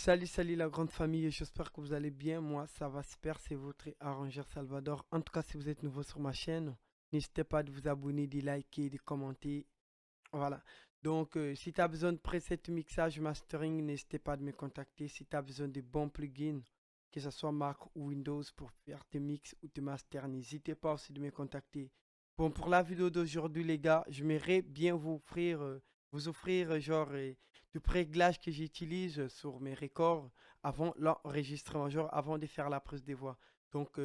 Salut, salut la grande famille, j'espère que vous allez bien. Moi, ça va super, c'est votre arrangeur Salvador. En tout cas, si vous êtes nouveau sur ma chaîne, n'hésitez pas de vous abonner, de liker, de commenter. Voilà. Donc, si tu as besoin de preset mixage, mastering, n'hésitez pas de me contacter. Si tu as besoin de bons plugins, que ce soit Mac ou Windows pour faire tes mix ou tes masters, n'hésitez pas aussi de me contacter. Bon, pour la vidéo d'aujourd'hui, les gars, j'aimerais bien vous offrir du préglage que j'utilise sur mes records avant l'enregistrement, genre avant de faire la prise des voix. Donc,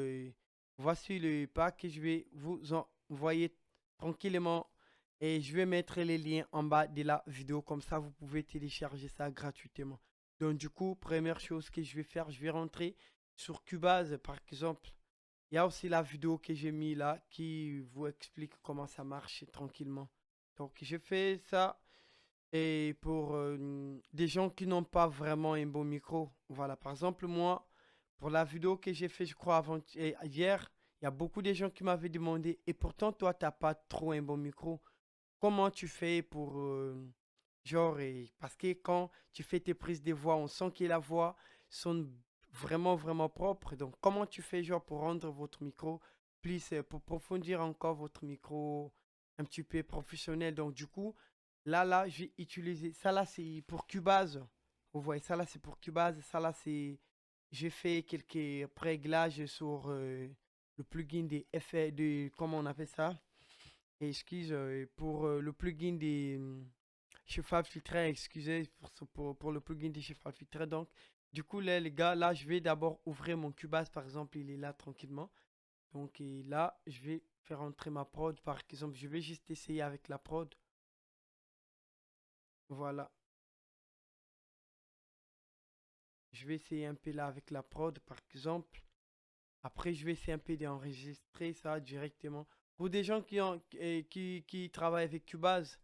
voici le pack que je vais vous envoyer tranquillement et je vais mettre les liens en bas de la vidéo, comme ça vous pouvez télécharger ça gratuitement. Donc du coup, première chose que je vais faire, je vais rentrer sur Cubase par exemple. Il y a aussi la vidéo que j'ai mis là qui vous explique comment ça marche tranquillement. Donc je fais ça et pour des gens qui n'ont pas vraiment un bon micro. Voilà, par exemple moi, pour la vidéo que j'ai fait je crois hier, il y a beaucoup de gens qui m'avaient demandé et pourtant toi t'as pas trop un bon micro. Comment tu fais pour parce que quand tu fais tes prises de voix, on sent que la voix sonne vraiment vraiment propre. Donc comment tu fais genre pour rendre votre micro plus pour approfondir encore votre micro un petit peu professionnel. Donc du coup, là j'ai utilisé ça là c'est pour Cubase. Vous voyez ça là c'est pour Cubase, ça là c'est j'ai fait quelques réglages sur le plugin des effets de comment on appelle ça? Excuse pour le plugin des cheval filtré, excusez pour le plugin des cheval filtré. Donc, du coup, là, les gars, là, je vais d'abord ouvrir mon Cubase, par exemple, il est là tranquillement. Donc, et là, je vais faire entrer ma prod, par exemple, je vais juste essayer avec la prod. Voilà, je vais essayer un peu là avec la prod, par exemple. Après, je vais essayer un peu d'enregistrer ça directement. Pour des gens qui travaillent avec Cubase,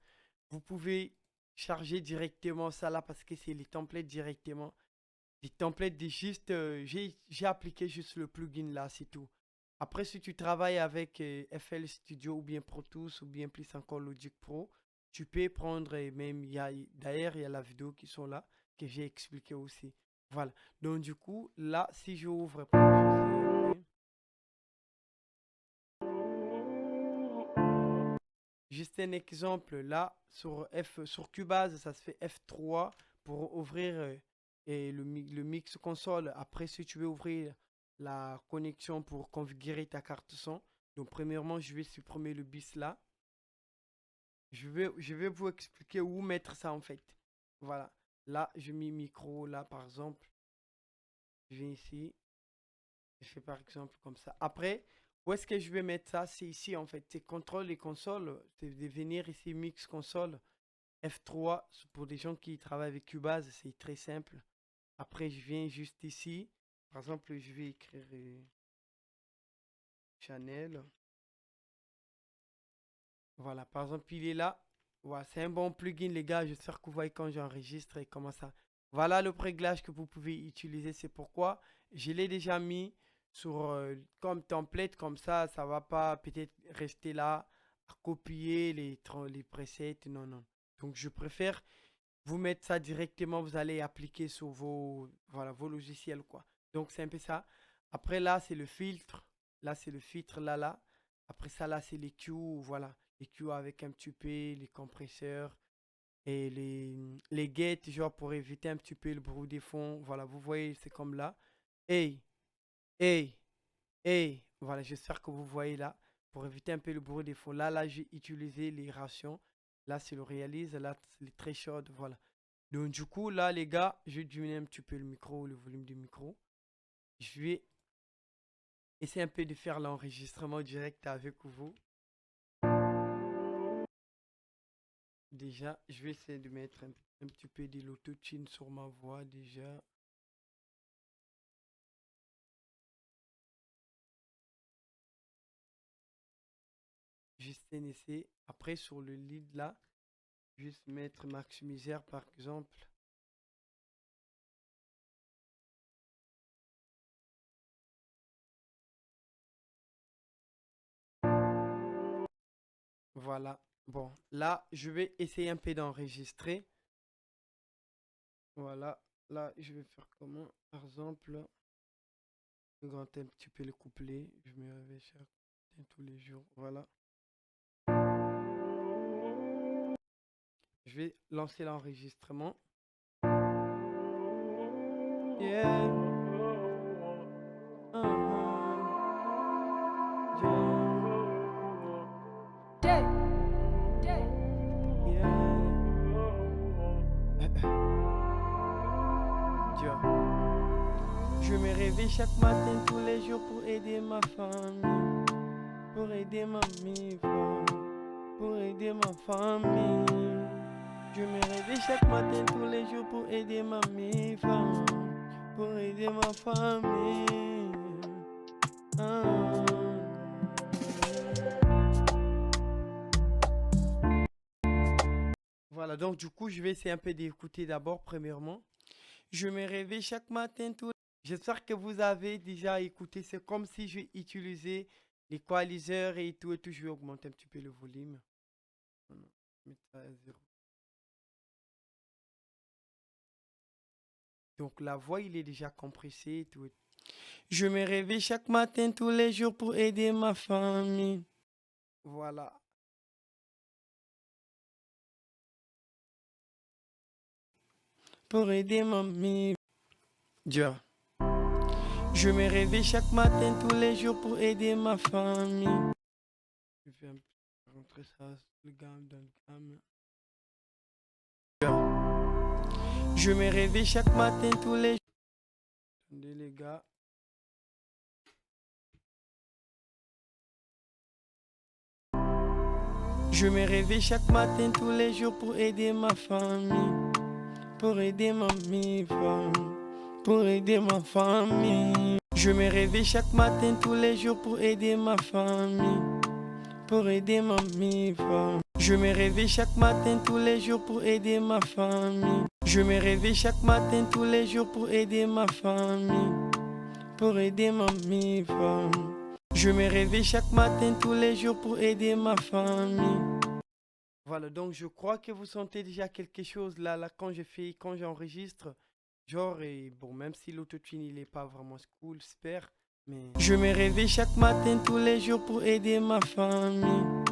vous pouvez charger directement ça là parce que c'est les templates directement. Les templates de juste, j'ai appliqué juste le plugin là, c'est tout. Après, si tu travailles avec FL Studio ou bien Pro Tools ou bien plus encore Logic Pro, tu peux prendre, et même, d'ailleurs, il y a la vidéo qui sont là, que j'ai expliqué aussi. Voilà. Donc, du coup, là, si j'ouvre, juste un exemple, là, sur Cubase, ça se fait F3 pour ouvrir et le mix console. Après, si tu veux ouvrir la connexion pour configurer ta carte son, donc premièrement, je vais supprimer le bis là. Je vais vous expliquer où mettre ça en fait. Voilà. Là, je mets micro, là, par exemple. Je viens ici. Je fais par exemple comme ça. Après, où est-ce que je vais mettre ça? C'est ici en fait. C'est contrôle et console. C'est de venir ici, mix console. F3, pour des gens qui travaillent avec Cubase, c'est très simple. Après, je viens juste ici. Par exemple, je vais écrire Chanel. Voilà, par exemple, il est là. Voilà, c'est un bon plugin, les gars. J'espère que vous voyez quand j'enregistre et comment ça. Voilà le réglage que vous pouvez utiliser. C'est pourquoi je l'ai déjà mis sur comme template. Comme ça va pas peut-être rester là à copier les presets. Non, non. Donc, je préfère vous mettre ça directement, vous allez appliquer sur voilà, vos logiciels, quoi. Donc, c'est un peu ça. Après, là, c'est le filtre. Là, c'est le filtre, là. Après ça, là, c'est les Q, voilà. Les Q avec un petit peu les compresseurs et les gates, genre pour éviter un petit peu le bruit des fonds. Voilà, vous voyez, c'est comme là. Hey, hey, hey. Voilà, j'espère que vous voyez là. Pour éviter un peu le bruit des fonds. Là, j'ai utilisé les rations. Là, c'est le réalise. Là, c'est les très chaudes. Voilà. Donc, du coup, là, les gars, je vais diminuer un petit peu le micro, le volume du micro. Je vais essayer un peu de faire l'enregistrement direct avec vous. Déjà, je vais essayer de mettre un petit peu de l'autotune sur ma voix déjà. Juste un essai. Après, sur le lead là, juste mettre maximiser par exemple. Voilà. Bon, là, je vais essayer un peu d'enregistrer. Voilà. Là, je vais faire comment? Par exemple, le grand thème, tu peux le coupler. Je me réveille chaque matin tous les jours. Voilà. Je vais lancer l'enregistrement. Yeah. Je me réveille chaque matin tous les jours pour aider ma famille, pour aider ma famille, pour aider ma famille. Je me réveille chaque matin tous les jours pour aider ma famille, pour aider ma famille. Ah. Voilà, donc du coup, je vais essayer un peu d'écouter d'abord, premièrement. Je me réveille chaque matin tous. J'espère que vous avez déjà écouté. C'est comme si j'ai utilisé l'équaliseur et tout et tout. Je vais augmenter un petit peu le volume. Non, mettre ça à 0. Donc la voix, il est déjà compressé et tout. Je me réveille chaque matin tous les jours pour aider ma famille. Voilà. Pour aider ma famille. Dieu. Je me réveille chaque matin tous les jours pour aider ma famille. Je vais un peu rentrer ça le gamme dans le gamme. Je me réveille chaque matin tous les jours. Attendez les gars. Je me réveille chaque matin tous les jours pour aider ma famille. Pour aider ma famille. Pour aider ma famille. Je me réveille chaque matin tous les jours pour aider ma famille. Pour aider ma famille. Je me réveille chaque matin tous les jours pour aider ma famille. Je me réveille chaque matin tous les jours pour aider ma famille. Pour aider ma famille. Je me réveille chaque matin tous les jours pour aider ma famille. Voilà, donc je crois que vous sentez déjà quelque chose là quand j'enregistre. Genre, et bon, même si l'autotune il est pas vraiment cool, j'espère. Mais je me réveille chaque matin tous les jours pour aider ma famille.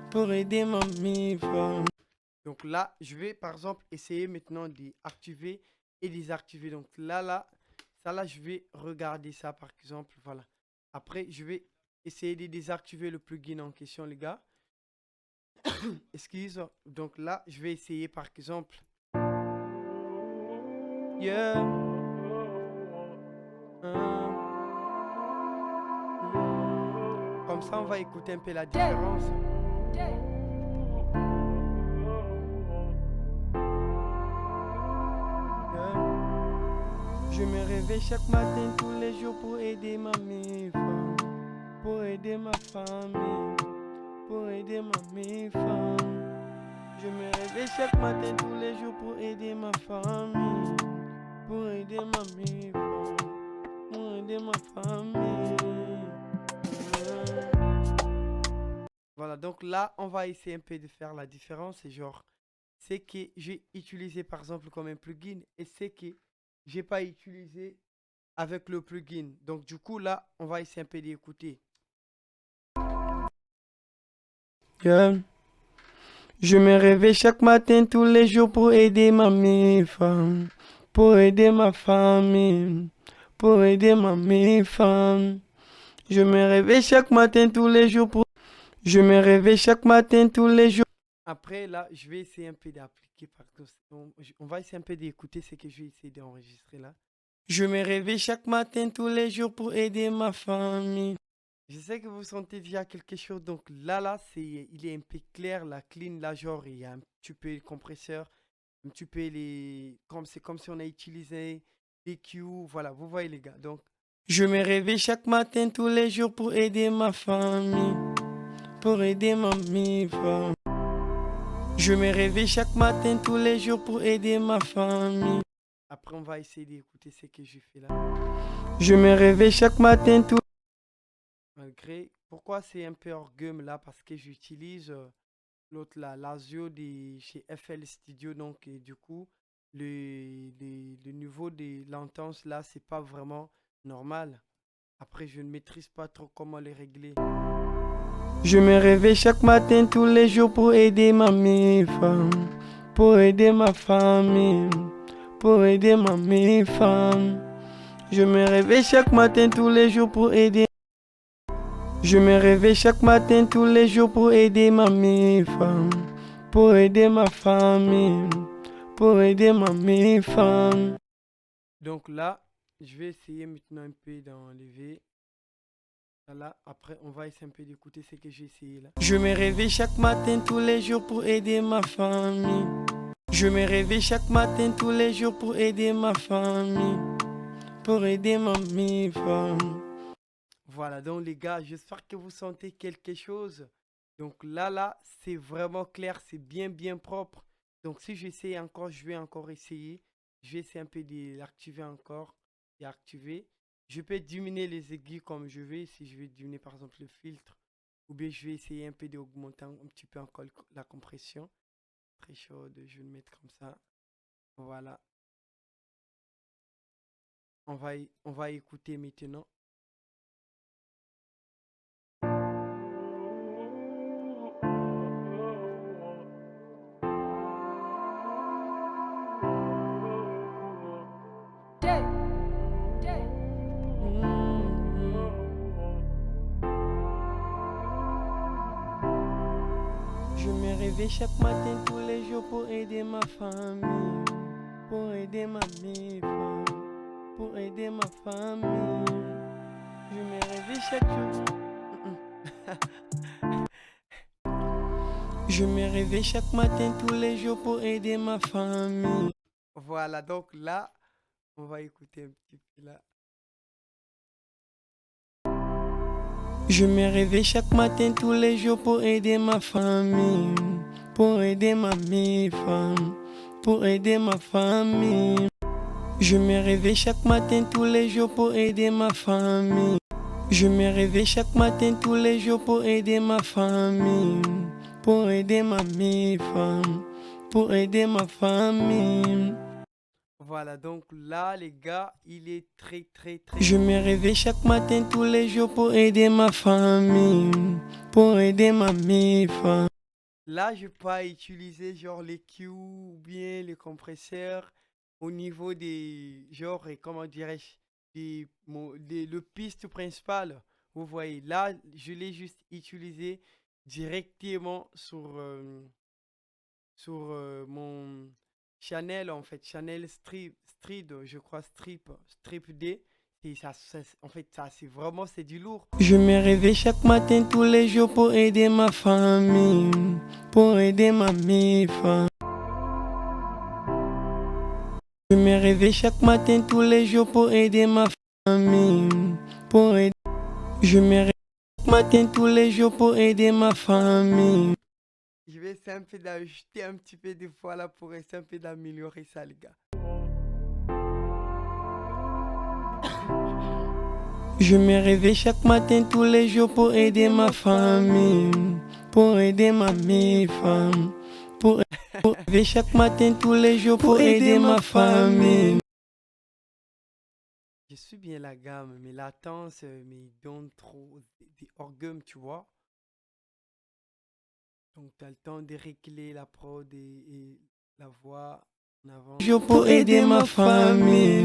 Pour aider ma famille. Donc là, je vais par exemple essayer maintenant d'activer et désactiver. Donc là, je vais regarder ça par exemple. Voilà. Après, je vais essayer de désactiver le plugin en question, les gars. Excuse. Donc là, je vais essayer par exemple. Yeah. Comme ça, on va écouter un peu la différence. Je me réveille chaque matin tous les jours pour aider ma femme, pour aider ma famille, pour aider ma femme. Je me réveille chaque matin tous les jours pour aider ma famille, pour aider ma femme, pour aider ma famille. Voilà, donc là, on va essayer un peu de faire la différence. C'est genre, c'est que j'ai utilisé par exemple comme un plugin et c'est que j'ai pas utilisé avec le plugin. Donc du coup là, on va essayer un peu d'écouter. Yeah. Je me réveille chaque matin tous les jours pour aider ma femme, pour aider ma famille, pour aider ma femme. Je me réveille chaque matin tous les jours pour... Je me réveille chaque matin tous les jours. Après là, je vais essayer un peu d'appliquer. On va essayer un peu d'écouter ce que je vais essayer d'enregistrer là. Je me réveille chaque matin tous les jours pour aider ma famille. Je sais que vous sentez déjà quelque chose. Donc il est un peu clair, la clean, là, genre, il y a un petit peu le compresseur, un petit peu c'est comme si on a utilisé les Q. Voilà, vous voyez les gars. Donc, je me réveille chaque matin tous les jours pour aider ma famille, pour aider ma famille. Je me réveille chaque matin tous les jours pour aider ma famille. Après, on va essayer d'écouter ce que je fais là. Je me réveille chaque matin tous... Malgré... Pourquoi c'est un peu orgueil là? Parce que j'utilise l'autre là, l'Asio de chez FL Studio. Donc, et du coup, le niveau niveau de l'entente, là, c'est pas vraiment normal. Après, je ne maîtrise pas trop comment les régler. Je me réveille chaque matin, tous les jours pour aider ma femme, pour aider ma famille, pour aider ma femme. Je me réveille chaque matin, tous les jours pour aider. Je me réveille chaque matin, tous les jours pour aider ma femme, pour aider ma famille, pour aider ma femme. Donc là, je vais essayer maintenant un peu d'enlever. Voilà, après on va essayer un peu d'écouter ce que j'ai essayé là. Je me réveille chaque matin tous les jours pour aider ma famille. Je me réveille chaque matin tous les jours pour aider ma famille, pour aider ma femme. Voilà, donc les gars, j'espère que vous sentez quelque chose. Donc là, c'est vraiment clair, c'est bien propre. Donc si j'essaie encore, je vais encore essayer. Je vais essayer un peu de l'activer encore et activer. Je peux diminuer les aiguilles comme je vais, si je vais diminuer par exemple le filtre. Ou bien je vais essayer un peu d'augmenter un petit peu encore la compression. Très chaude, je vais le mettre comme ça. Voilà. On va écouter maintenant. Je me réveille chaque matin tous les jours pour aider ma famille, pour aider ma femme, pour aider ma famille. Je me réveille chaque jour. Je me réveille chaque matin tous les jours pour aider ma famille. Voilà, donc là, on va écouter un petit peu là. Je me réveille chaque matin tous les jours pour aider ma famille, pour aider ma femme, pour aider ma famille. Je me réveille chaque matin tous les jours pour aider ma famille. Je me réveille chaque matin tous les jours pour aider ma famille, pour aider ma femme, pour aider ma famille. Voilà, donc là, les gars, il est très. Je me réveille chaque matin tous les jours pour aider ma famille, pour aider ma femme. Là, je peux pas utiliser genre les Q ou bien les compresseurs au niveau des, genre, comment dirais-je, le piste principal. Vous voyez, là, je l'ai juste utilisé directement sur mon Chanel, en fait, Chanel Strip, je crois, Strip D. Et ça, en fait, ça, c'est vraiment, c'est du lourd. Je me réveille chaque matin tous les jours pour aider ma famille, pour aider ma femme. Je me réveille chaque matin tous les jours pour aider ma famille, pour aider. Je me réveille chaque matin tous les jours pour aider ma famille. Je vais essayer un peu d'ajouter un petit peu de fois là pour essayer un peu d'améliorer ça, les gars. Je me réveille chaque matin tous les jours pour aider ma famille, pour aider ma femme, pour réveiller chaque matin tous les jours pour aider ma famille. Je suis bien la gamme, mais la latence me donne trop des orgues, tu vois. Donc, tu as le temps de régler la prod et la voix en avant. Pour aider ma famille,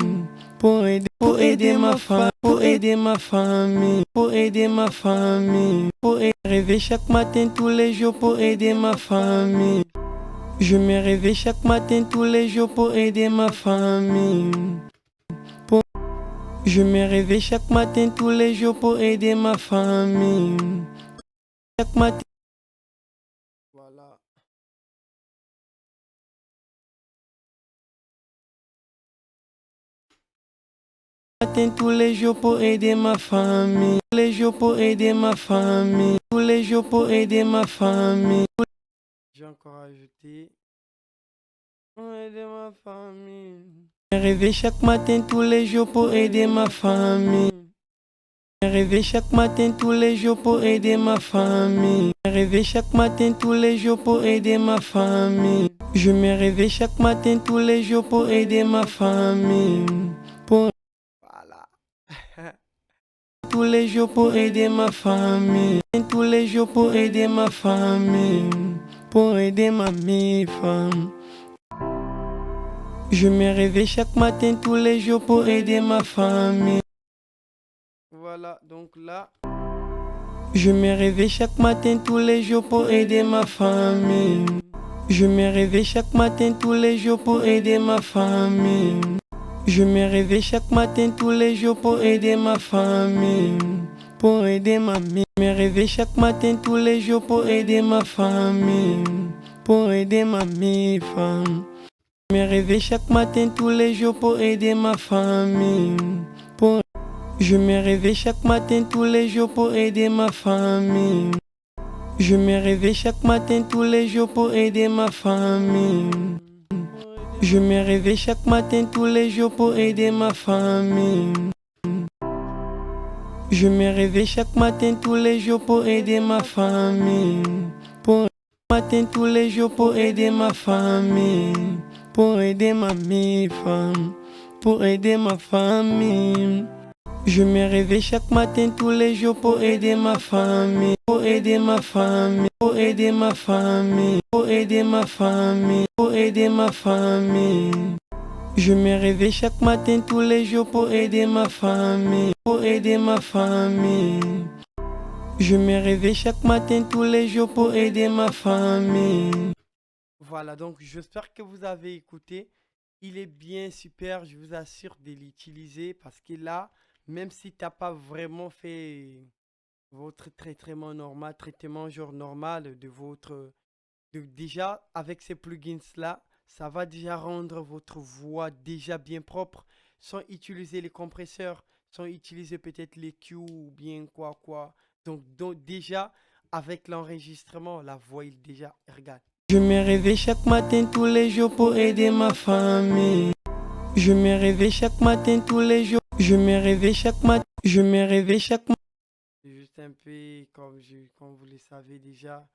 pour aider ma femme, pour aider ma famille, pour aider ma famille, pour rêver chaque matin tous les jours pour aider ma famille. Je me réveille chaque matin tous les jours pour aider ma famille. Je me réveille chaque matin tous les jours pour aider ma famille. Chaque matin. Voilà. Matin tous les jours pour aider ma famille. Tous les jours pour aider ma famille. Tous les jours pour aider ma famille. J'ai encore ajouté. Pour aider ma famille. Je me réveille chaque matin tous les jours pour aider ma famille. Je me réveille chaque matin tous les jours pour aider ma famille. Je me réveille chaque matin tous les jours pour aider ma famille. Je me réveille chaque matin tous les jours pour aider ma famille. Voilà. Tous les jours pour aider ma famille. Tous les jours pour aider ma famille. Pour aider ma femme. Je me réveille chaque matin tous les jours pour aider ma famille. Voilà, donc là. Je me réveille chaque matin tous les jours pour aider ma famille. Je me réveille chaque matin tous les jours pour aider ma famille. Je me réveille chaque matin tous les jours pour aider ma famille. Pour aider ma mère. Je me réveille chaque matin tous les jours pour aider ma famille. Pour aider ma femme. Je me réveille chaque matin tous les jours pour aider ma famille. Je me réveille chaque matin tous les jours pour aider ma famille. Je me réveille chaque matin tous les jours pour aider ma famille. Je me réveille chaque matin tous les jours pour aider ma famille. Je me réveille chaque matin tous les jours pour aider ma famille. Pour matin tous les jours pour aider ma famille. Pour aider ma femme. Pour aider ma famille. Je me réveille chaque matin tous les jours pour aider ma famille. Pour aider ma famille. Pour aider ma famille. Pour aider ma famille. Pour aider ma famille. Je me réveille chaque matin tous les jours pour aider ma famille. Pour aider ma famille. Je me réveille chaque matin tous les jours pour aider ma famille. Voilà, donc j'espère que vous avez écouté. Il est bien super, je vous assure de l'utiliser parce que là, même si tu n'as pas vraiment fait votre traitement genre normal de votre... déjà, avec ces plugins-là, ça va déjà rendre votre voix déjà bien propre sans utiliser les compresseurs, sans utiliser peut-être les Q ou bien quoi. Donc déjà, avec l'enregistrement, la voix, il déjà, regarde. Je me réveille chaque matin tous les jours pour aider ma famille. Je me réveille chaque matin tous les jours. Je me réveille chaque matin. Je me réveille chaque matin. C'est juste un peu comme vous le savez déjà,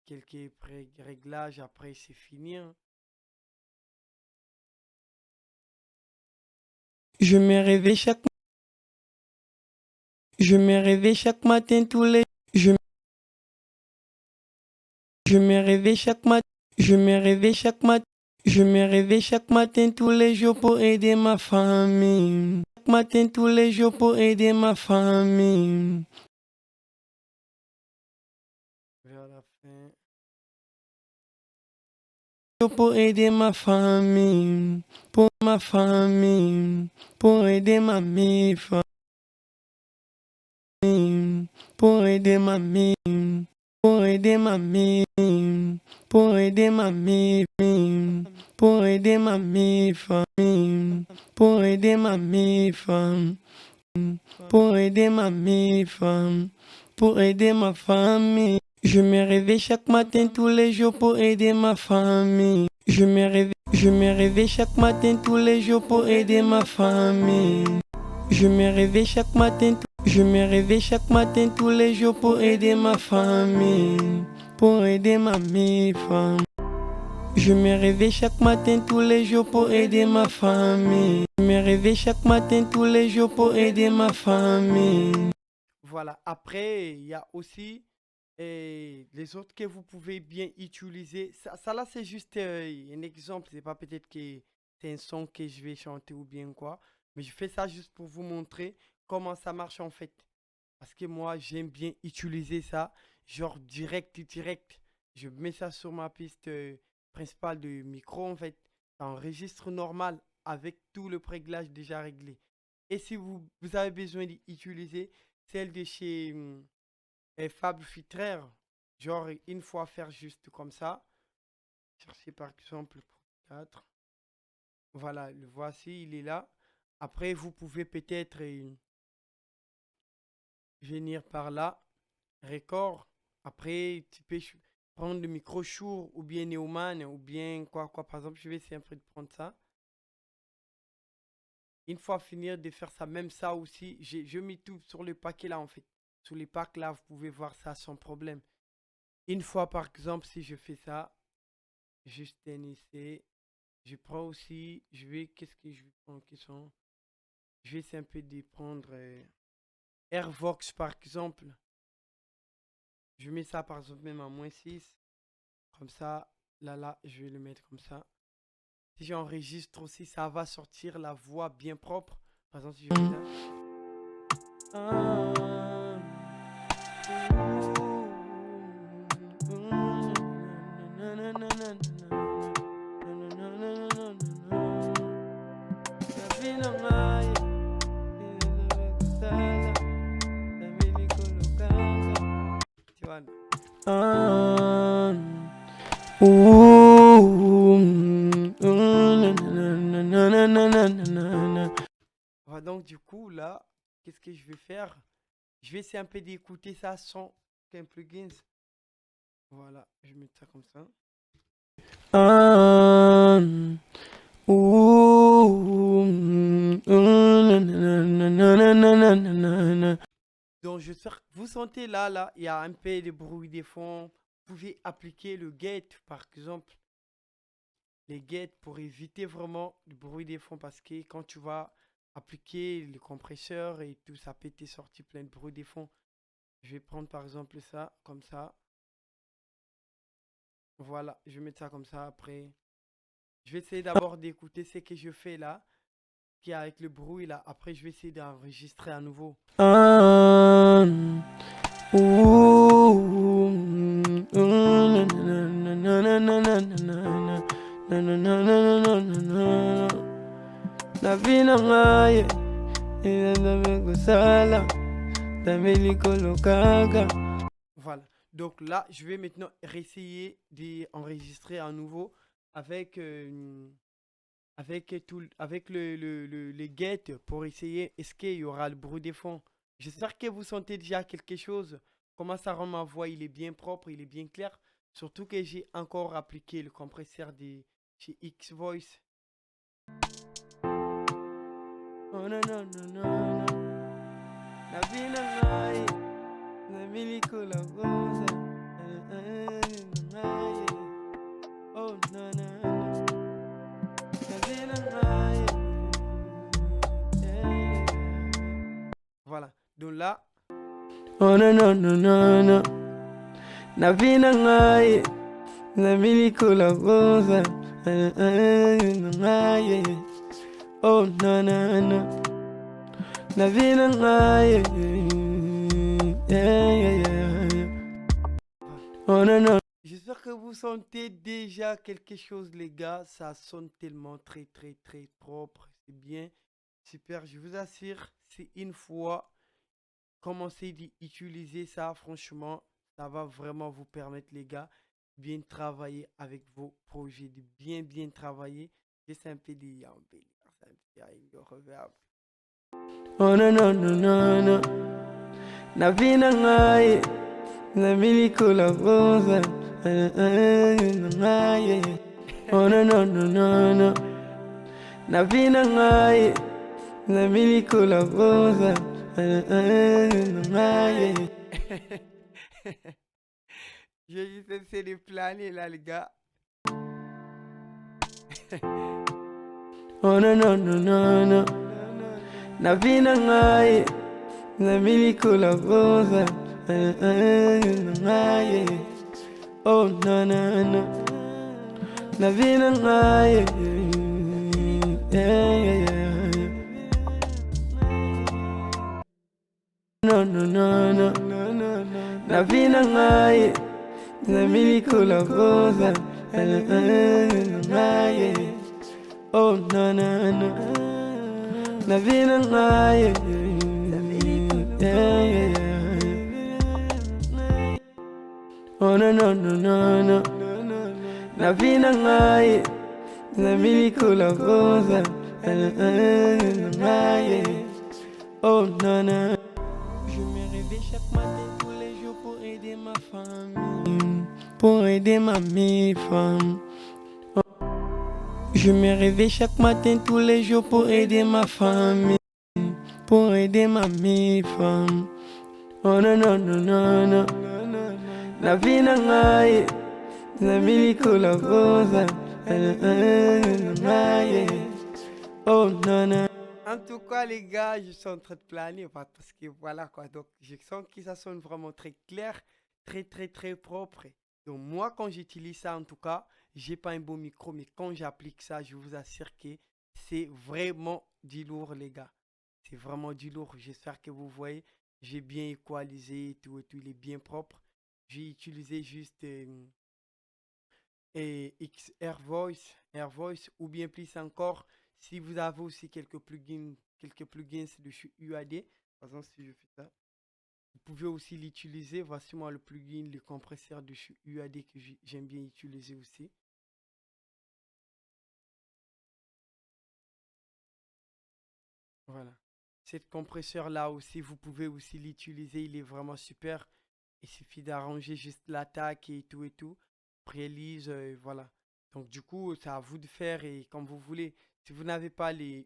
quelques réglages, après c'est fini, hein. Je me réveille chaque Je me réveille chaque matin tous les je, je me réveille chaque matin. Je me réveille chaque matin. Je me réveille chaque matin tous les jours pour aider ma famille. Chaque matin tous les jours pour aider ma famille. Vers la fin. Pour aider ma famille. Pour ma famille. Pour aider ma famille. Pour aider ma pour aider ma pour aider ma pour aider ma famille, pour aider ma femme, pour aider ma femme, pour aider ma famille. Je me réveille chaque matin tous les jours pour aider ma famille. Je me réveille chaque matin tous les jours pour aider ma famille. Je me réveille chaque matin. Je me réveille chaque matin tous les jours pour aider ma famille. Pour aider ma femme. Je me réveille chaque matin tous les jours pour aider ma famille. Je me réveille chaque matin tous les jours pour aider ma famille. Voilà, après, il y a aussi les autres que vous pouvez bien utiliser. Ça là, c'est juste un exemple. C'est pas peut-être que c'est un son que je vais chanter ou bien quoi. Mais je fais ça juste pour vous montrer comment ça marche en fait. Parce que moi, j'aime bien utiliser ça, genre direct. Je mets ça sur ma piste principale de micro en fait. Ça enregistre normal avec tout le réglage déjà réglé. Et si vous avez besoin d'utiliser celle de chez Fab Filter, genre une fois faire juste comme ça. Cherchez par exemple le Pro 4. Voilà, le voici, il est là. Après, vous pouvez peut-être venir par là, record. Après, tu peux prendre le micro Shure ou bien Neumann ou bien quoi. Par exemple, je vais essayer un peu de prendre ça. Une fois finir de faire ça, même ça aussi, je mets tout sur le paquet là en fait. Sur les packs là, vous pouvez voir ça sans problème. Une fois par exemple, si je fais ça, Juste un essai. Je prends aussi, qu'est-ce que je vais prendre qui sont? Je vais essayer un peu de prendre Airvox par exemple. Je mets ça par exemple même à -6. Comme ça, là, je vais le mettre comme ça. Si j'enregistre aussi, ça va sortir la voix bien propre. Par exemple, si je fais tu vois. Donc du coup là, qu'est-ce que je vais faire? Je vais essayer un peu d'écouter ça sans qu'un plugin. Voilà, je vais mettre ça comme ça. Donc j'espère que vous sentez là, il y a un peu de bruit des fonds. Vous pouvez appliquer le gate par exemple. Les gates pour éviter vraiment le bruit des fonds parce que quand tu vas appliquer le compresseur et tout, ça peut te sortir plein de bruit des fonds. Je vais prendre par exemple ça, comme ça. Voilà, je vais mettre ça comme ça après. Je vais essayer d'abord d'écouter ce que je fais là, qui est avec le bruit là. Après, je vais essayer d'enregistrer à nouveau. La vie n'a rien, voilà. Donc là, je vais maintenant réessayer d'enregistrer à nouveau avec, avec les gates pour essayer est-ce qu'il y aura le bruit des fonds. J'espère que vous sentez déjà quelque chose. Comment ça rend ma voix, il est bien propre, il est bien clair. Surtout que j'ai encore appliqué le compresseur de chez X-Voice. Oh non, non, non, non, non. La vie n'a rien, la vie la rose. Oh non, non, non. La vie n'a rien. Voilà. Donc là. Oh non, non, non, non, non. La vie n'a rien, la vie la rose. Oh non, non, non. La vie n'a rien. Oh non, non. J'espère que vous sentez déjà quelque chose, les gars. Ça sonne tellement très, très, très propre. C'est bien. Super. Je vous assure, c'est une fois commencez d'utiliser ça, franchement, ça va vraiment vous permettre, les gars, bien travailler avec vos projets, de bien, bien travailler. Juste un peu de reverb. Oh non, non, non, non, non. La vie n'a rien, la vie la rose. Oh non, non, non, non, non. La vie n'a rien, la vie la rose. J'ai juste essayé de planer là, les gars. Oh non, non, non, non, non. La vie n'a rien, la vie la rose. Oh non, non, non. La vie n'a rien. Non, non, non, non. La vie n'a rien, la vie la rose. Oh non, non, non. La vie n'a rien. Oh non, non, non, non, non. La vie n'a rien, la vie la rose. Oh non, non. Je me réveille chaque matin tous les jours pour aider ma famille, pour aider ma femme. Je me réveille chaque matin tous les jours pour aider ma famille, pour aider ma femme. Oh non, non, non, non, non. La vie n'a rien, la cosa. Oh non, non. En tout cas, les gars, je suis en train de planer parce que voilà quoi. Donc, je sens que ça sonne vraiment très clair, très, très, très propre. Donc, moi, quand j'utilise ça, en tout cas, j'ai pas un bon micro, mais quand j'applique ça, je vous assure que c'est vraiment du lourd, les gars. C'est vraiment du lourd. J'espère que vous voyez. J'ai bien équalisé et tout. Il est bien propre. J'ai utilisé juste Air Voice, ou bien plus encore, si vous avez aussi quelques plugins de chez UAD, par exemple, si je fais ça, vous pouvez aussi l'utiliser. Voici moi le plugin, le compresseur de chez UAD que j'aime bien utiliser aussi. Voilà. Cette compresseur-là aussi, vous pouvez aussi l'utiliser. Il est vraiment super. Il suffit d'arranger juste l'attaque et tout et tout. Prélise, voilà. Donc du coup, c'est à vous de faire et comme vous voulez. Si vous n'avez pas le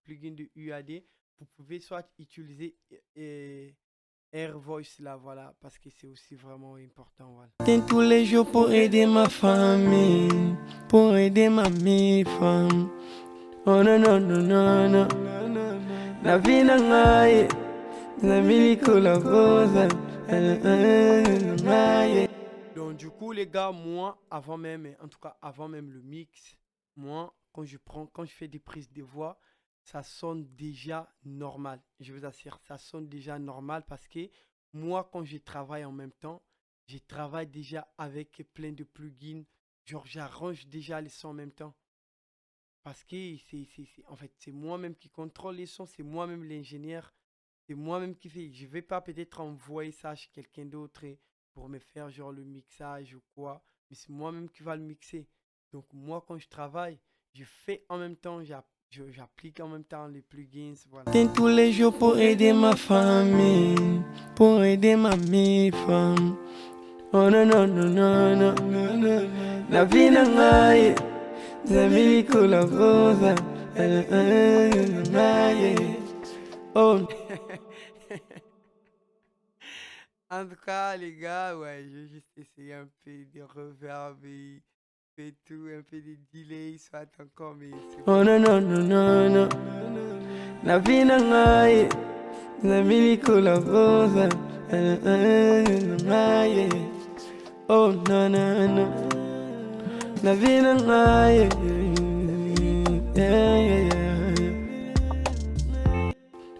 plugin de UAD, vous pouvez soit utiliser Air Voice là, voilà, parce que c'est aussi vraiment important, voilà. Tous les jours pour aider ma famille, pour aider ma femme. Oh non, non, non, non, non. La vie n'a pas la vie la cosa. Donc du coup les gars, moi avant même, en tout cas avant même le mix, moi quand je fais des prises de voix, ça sonne déjà normal. Je vous assure, ça sonne déjà normal parce que moi quand je travaille en même temps, je travaille déjà avec plein de plugins. Genre j'arrange déjà les sons en même temps. Parce que en fait, c'est moi-même qui contrôle les sons, c'est moi-même l'ingénieur, c'est moi-même qui fais. Je vais pas peut-être envoyer ça chez quelqu'un d'autre pour me faire genre le mixage ou quoi, mais c'est moi-même qui va le mixer. Donc moi, quand je travaille, je fais en même temps, j'applique en même temps les plugins, voilà. Tous les jours pour aider ma famille, pour aider ma femme. Oh non, non, non, non, non, non, non. La vie n'a pas la cosa. Oh. En tout cas, les gars, ouais, je vais juste essayer un peu de reverb et tout, un peu de delay, soit encore, mais c'est bon. Oh non, non, non, non, non. La vie n'a pas la cosa. Oh non, non, non. La vie n'a pas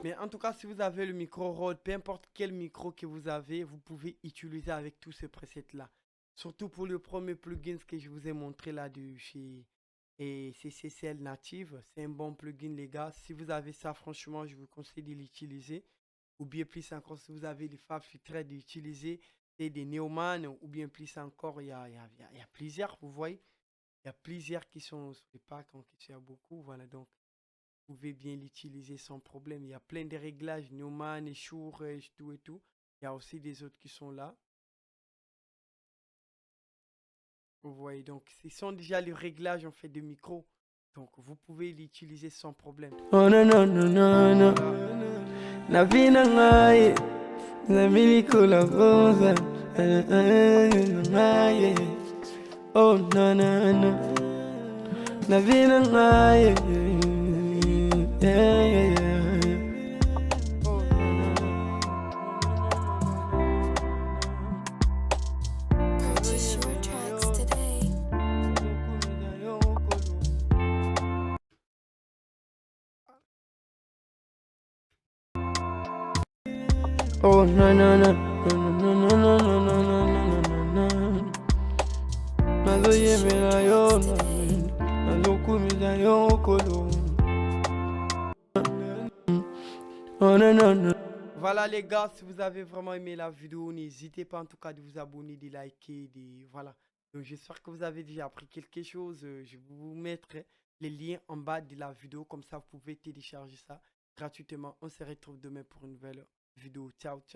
mais en tout cas, si vous avez le micro Rode, peu importe quel micro que vous avez, vous pouvez utiliser avec tous ces presets-là. Surtout pour le premier plugin que je vous ai montré là de chez CCL Native. C'est un bon plugin, les gars. Si vous avez ça, franchement, je vous conseille de l'utiliser. Ou bien plus encore, si vous avez les Fab Filtres d'utiliser, c'est des Neumann. Ou bien plus encore, il y a plusieurs, vous voyez. Il y a plusieurs qui sont sur les packs, en question, il y a beaucoup. Voilà, donc vous pouvez bien l'utiliser sans problème. Il y a plein de réglages, Neumann et Shure et tout et tout. Il y a aussi des autres qui sont là. Vous voyez, donc ce sont déjà les réglages en fait de micro. Donc vous pouvez l'utiliser sans problème. Oh non, non, non, non, non. La vie n'a pas la vie la cosa. Oh non, non, non. La vie n'a pas Purchase your tracks today. Oh no no no no no no no no no no no no no. Mazoye mena yo no, mazoku mena yo kolo. Oh non non non. Voilà les gars, si vous avez vraiment aimé la vidéo, n'hésitez pas en tout cas de vous abonner, de liker, de voilà. Donc j'espère que vous avez déjà appris quelque chose. Je vais vous mettre les liens en bas de la vidéo, comme ça vous pouvez télécharger ça gratuitement. On se retrouve demain pour une nouvelle vidéo. Ciao ciao.